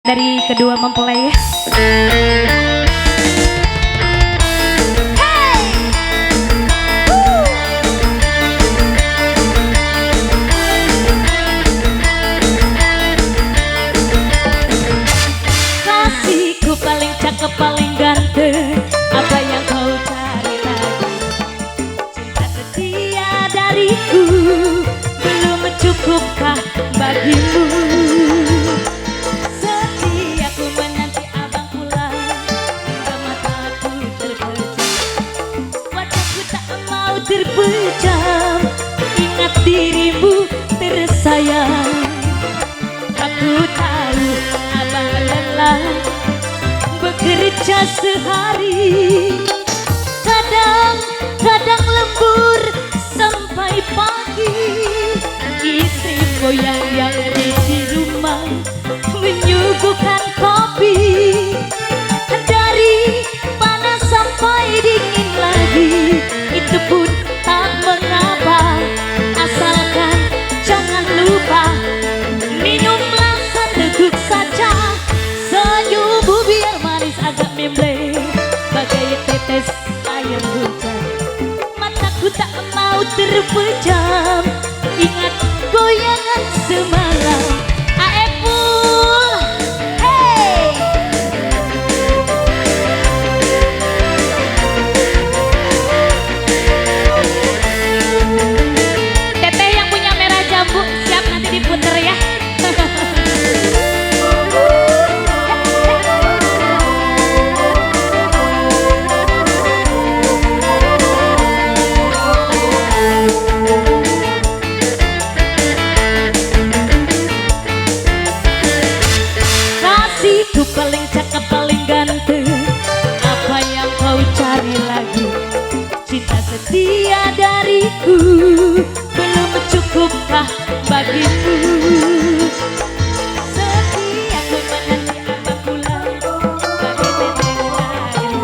dari kedua mempelai. Kasihku paling cakep, paling ganteng, apa yang kau cari lagi? Cinta setia dariku belum cukupkah bagimu? Setiaku menanti abang pulang, hingga mataku terpejam, wajahku tak mau terpejam, ingat dirimu tersayang. Aku tahu abang lelah bekerja sehari, kadang lembur sampai pagi. Istri goyang yang ada di rumah menyuguhkan kopi, dari panas sampai dingin lagi. Itu pun tak mengapa, asalkan jangan lupa minumlah seteguk saja. Senyummu biar manis agak memble, bagai tetes air hujan. Mataku tak mau terpejam, ingat goyangan semalam. Aepul, hey! Teteh yang punya merah jambu siap nanti diputer ya. Kasihku paling cakep, paling ganteng, apa yang kau cari lagi? Cinta setia dariku belum cukupkah bagimu? Setiaku menanti abang pulang, bagai tetes air.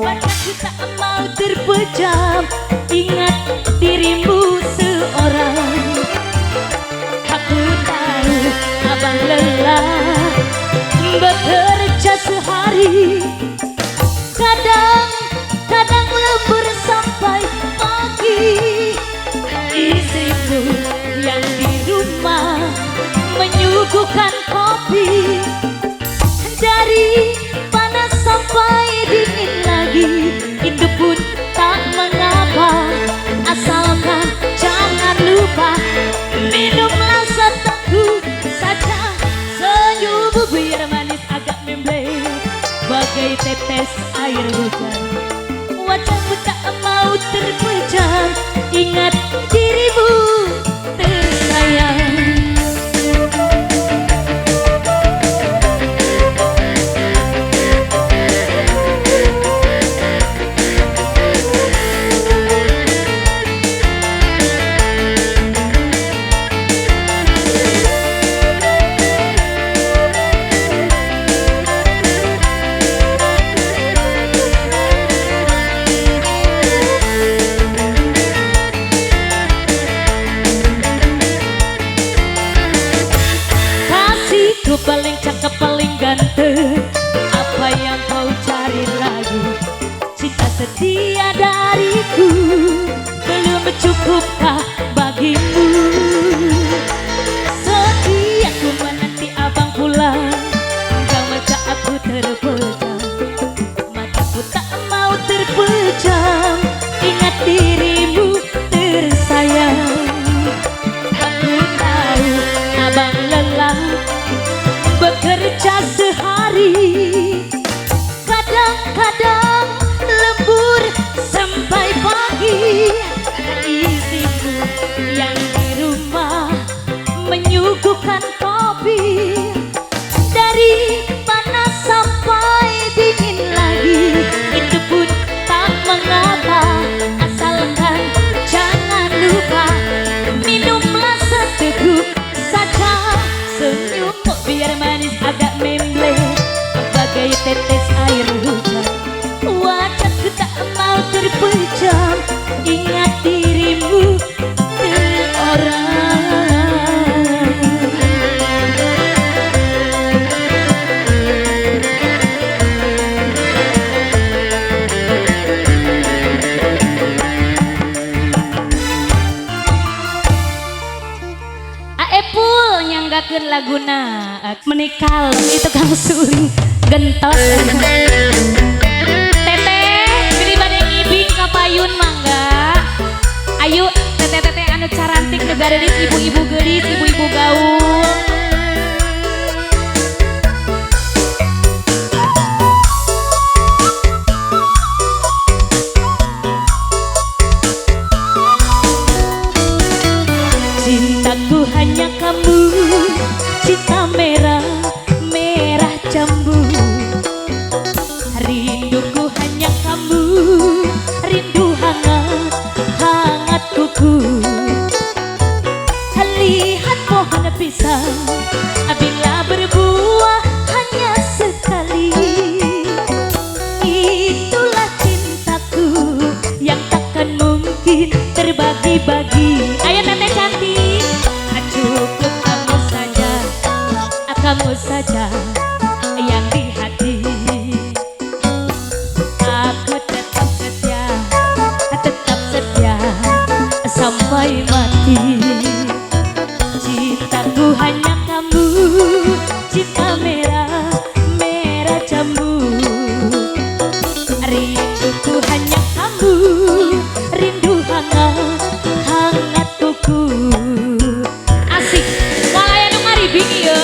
Wajahku tak mau terpejam, ingat dirimu seorang. Aku tahu abang lelah bekerja sehari, kadang lembur sampai pagi. Istriku yang di rumah menyuguhkan kopi, dari panas sampai dingin lagi. Itu pun tak mengapa, asalkan jangan lupa minumlah seteguk saja. Senyummu biar manis agak memble, bagai tetes air hujan. Wajahmu tak mau terpejam, ingat dirimu tersayang. Kasihku paling cakep, paling ganteng, apa yang kau cari lagi? Cinta setia dariku belum cukupkah bagimu? Setiaku menanti abang pulang, hingga mata aku terpejam, mataku tak mau terpejam, ingat dirimu tersayang. Aku tahu abang lelah bekerja sehari, kadang lembur sampai pagi. Istriku yang di rumah menyuguhkan kopi, dari panas sampai dingin lagi. Itu pun tak mengapa, asalkan jangan lupa minumlah seteguk saja. Senyummu biar manis agak memble, bacakeun laguna menikal itu Kang Suling gentos. Teteh pilih bade ngibing ka payun mangga. Ayo teteh-teteh anu carantik negara di ibu-ibu geulis, ibu-ibu gaul. Cintaku hanya kamu, cinta merah, merah jambu. Rinduku hanya kamu, rindu hangat, hangat kuku. Lihat pohon pisang, bila berbuah hanya sekali. Itulah cintaku yang takkan mungkin terbagi-bagi. Ayo teteh cantik, cukup kamu saja yang di hati. Aku tetap setia sampai mati. Cintaku hanya kamu, cinta merah, merah jambu. Rinduku hanya kamu, rindu hangat, hangat kuku. Asik, walaya nu ngaribing ieu.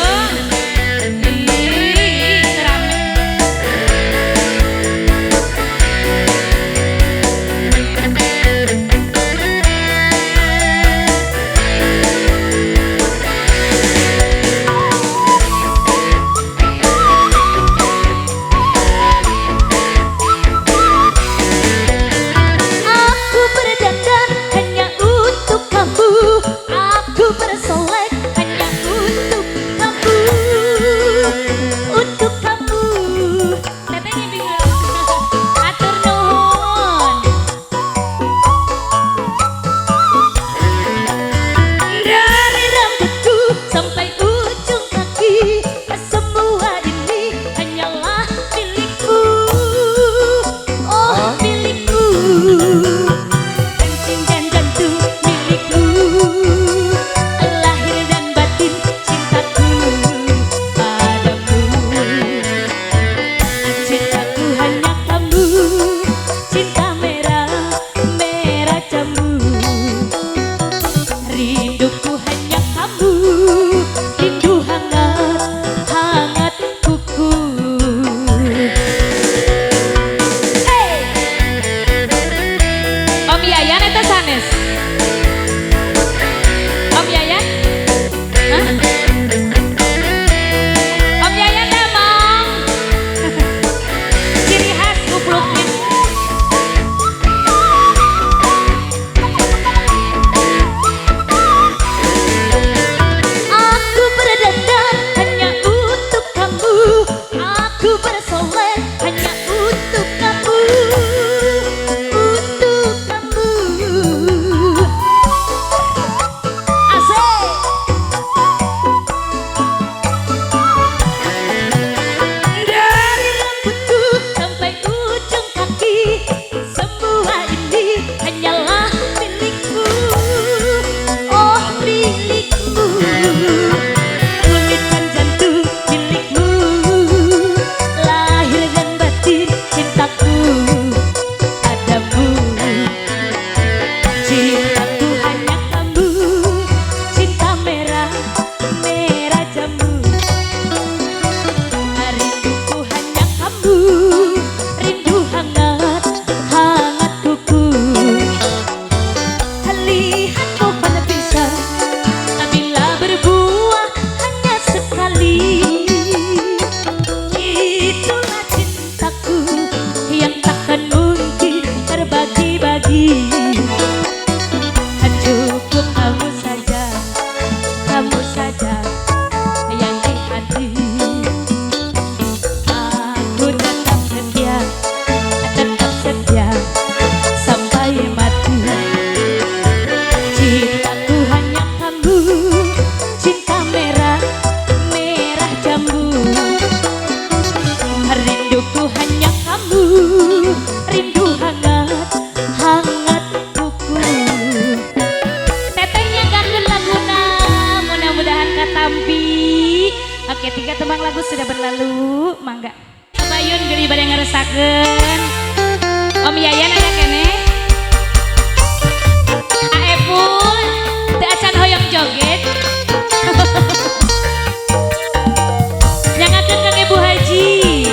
sudah berlalu, mangga. Bayun geli bade ngaresakeun. Om Yayan aya kene. Aepul, teu acan hoyong joget. Nyangakeun Kang Ibu Haji.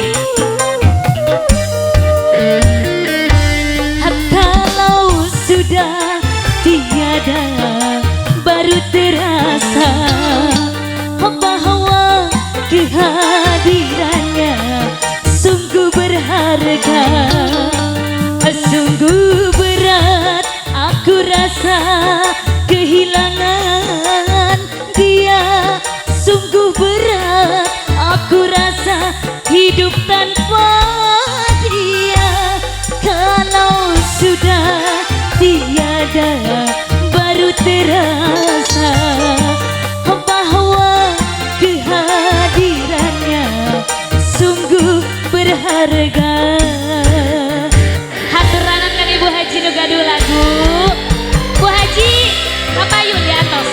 Kalau sudah tiada baru terasa bahwa kehadirannya sungguh berharga, sungguh berat aku rasa kehilangan dia, sungguh berat aku rasa hidup tanpa dia. Kalau sudah tiada baru terasa bahwa kehadirannya sungguh berharga. Haturanan kan Ibu Haji nu gaduh lagu. Bu Haji, apa yun di atas?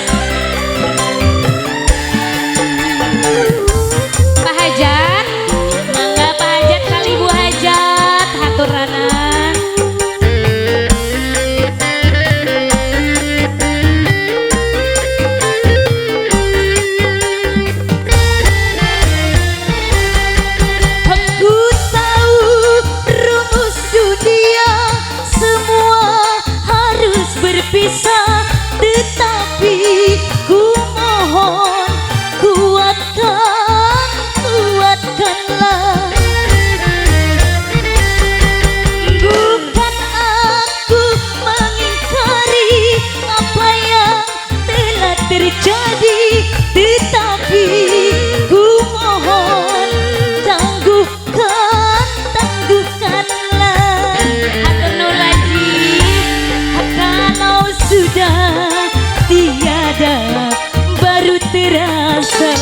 Pak Hajat, mangga Pak Hajat kali Bu Hajat, haturanan. Berpisah, tetapi ku mohon kuatkanlah. Bukan aku mengingkari apa yang telah terjadi, tetapi ku mohon tangguhkanlah. Hatur Nur Haji, kalau sudah tiada baru terasa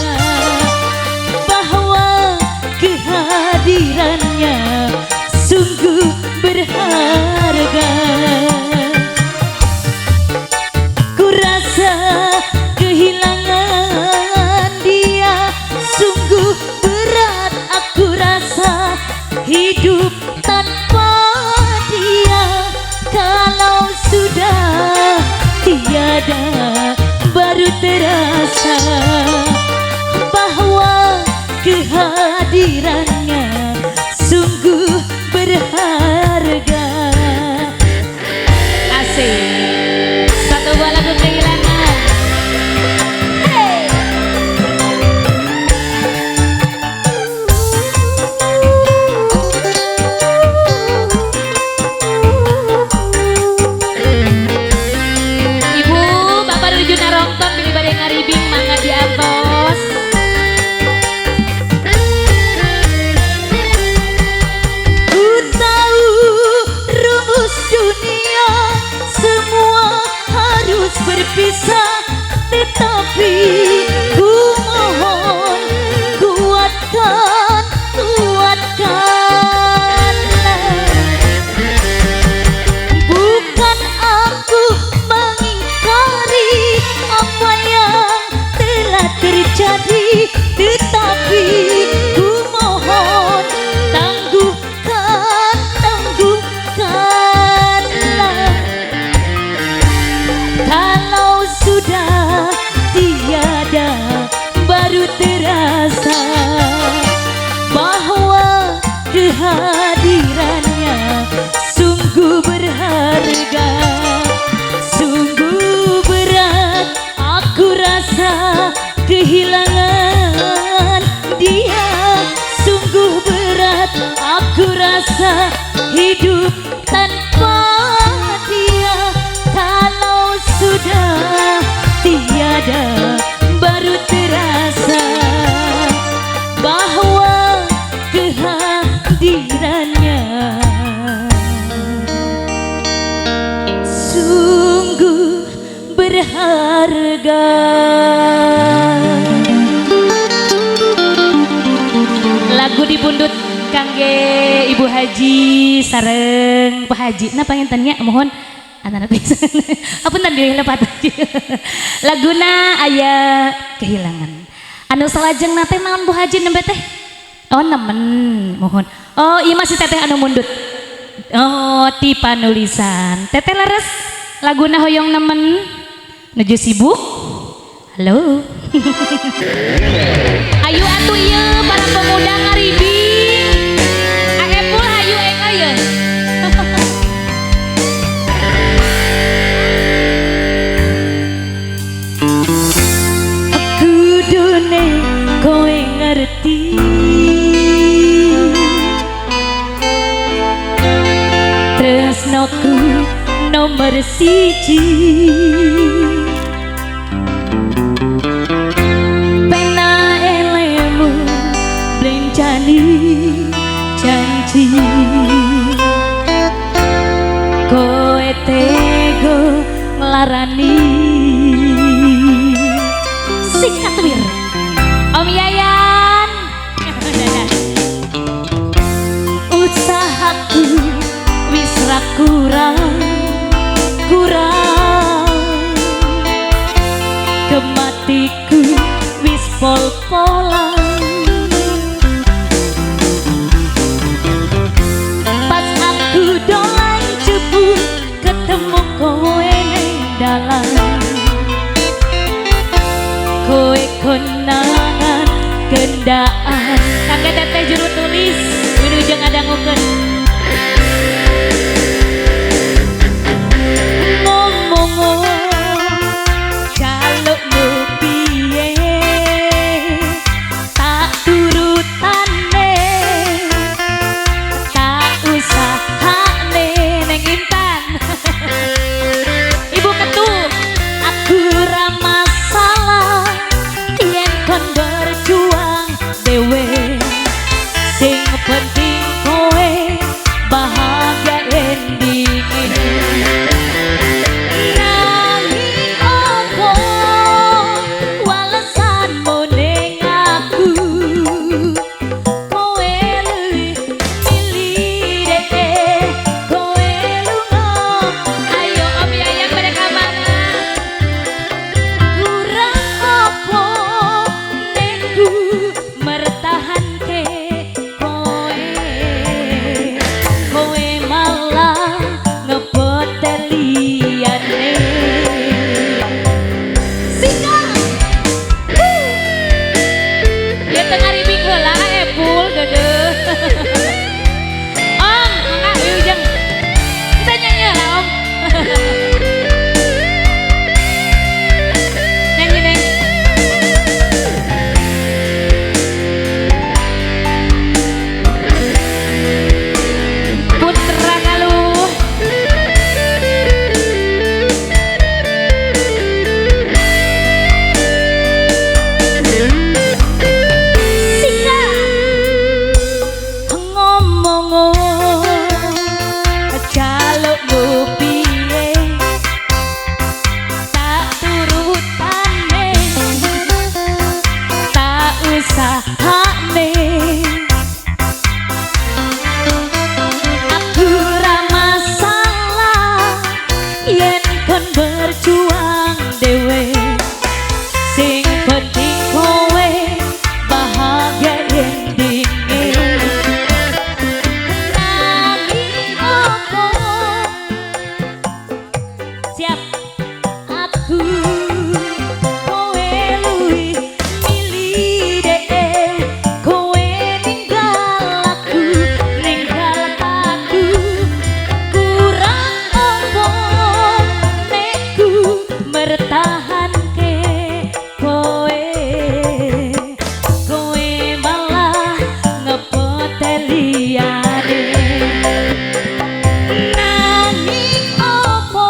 bahwa kehadirannya sungguh berharga. Ku rasa kehilangan dia sungguh berat, aku rasa hidup tanpa dia. Kalau sudah tiada baru terasa bahwa kehadirannya sungguh berharga. Asik, satu buah lagu kehilangan. Hey. Nonton pilih badai ngaribing mangga di atas. Ku tahu rumus dunia semua harus berpisah, tetapi ku mohon kuatkanlah. Bukan aku mengingkari apa yang telah terjadi, tetapi ku mohon tangguhkanlah. Kalau sudah tiada baru terasa bahwa kehadirannya sungguh berharga, sungguh berat aku rasa kehilangan dia, sungguh berat aku rasa hidup tanpa dia. Kalau sudah tiada baru terasa bahwa kehadirannya sungguh berharga. Lagu dibundut kangge Ibu Haji sareng Pak Haji. Nah pengen tanya mohon anak-anak bisa. Apa tadi lepat aja. Laguna aya kehilangan. Anu salajeng nate naon Bu Haji nembe teh? Oh nemen, mohon. Oh iya masih teteh anu mundut. Oh ti panulisan. Teteh leres laguna hoyong nemen nuju sibuk. Halo. Ayo atuh ieu para pemuda ngaribing. Aepul hayu eng aya. Kudune kowe ngerti tresnoku nomor siji pena elemu blencani janji kowe tego nglarani sikat wir Om Yayan usahaku wis ra kurang kematiku wis pol-polan pas aku dolan jebul ketemu kowe ning dalan kowe konangan gendaan kangge teteh juru tulis wilujeng ngadangukeun ngomong jaluk nu piye tak turutane tak usahane neng Intan Ibu Ketu aku ra masalah yen kon berjuang dewe sing penting kowe bahagia endingnya nanging opo walesanmu ning aku kowe luwih milih deh kowe lunga ayo Om Yayan mereka mana kurang opo neku mertahanke kowe malah ngepoteliane sika ya tengah ribing heula epul deudeuh Om mangga wilujeng kita nyanyi lah Om nyanyi neng Putra Galuh sika ngomong jalukmu piye tak turutane tak usahane aku ra masalah yen kon berjuang dewe sing penting kowe bahagia endingnya nanging opo siap aku kowe luwih milih deh kowe ninggal aku kurang opo neku mertahanke kowe malah ngepoteliane nanging opo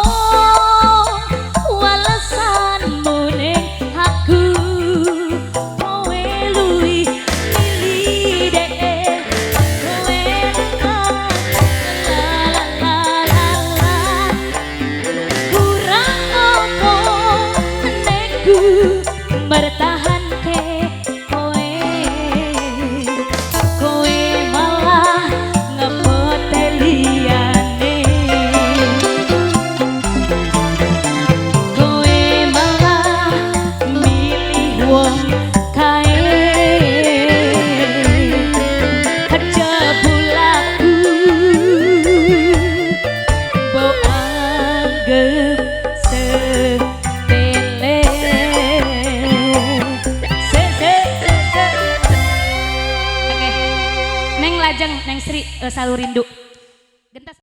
Sri Salu Rindu. Gentas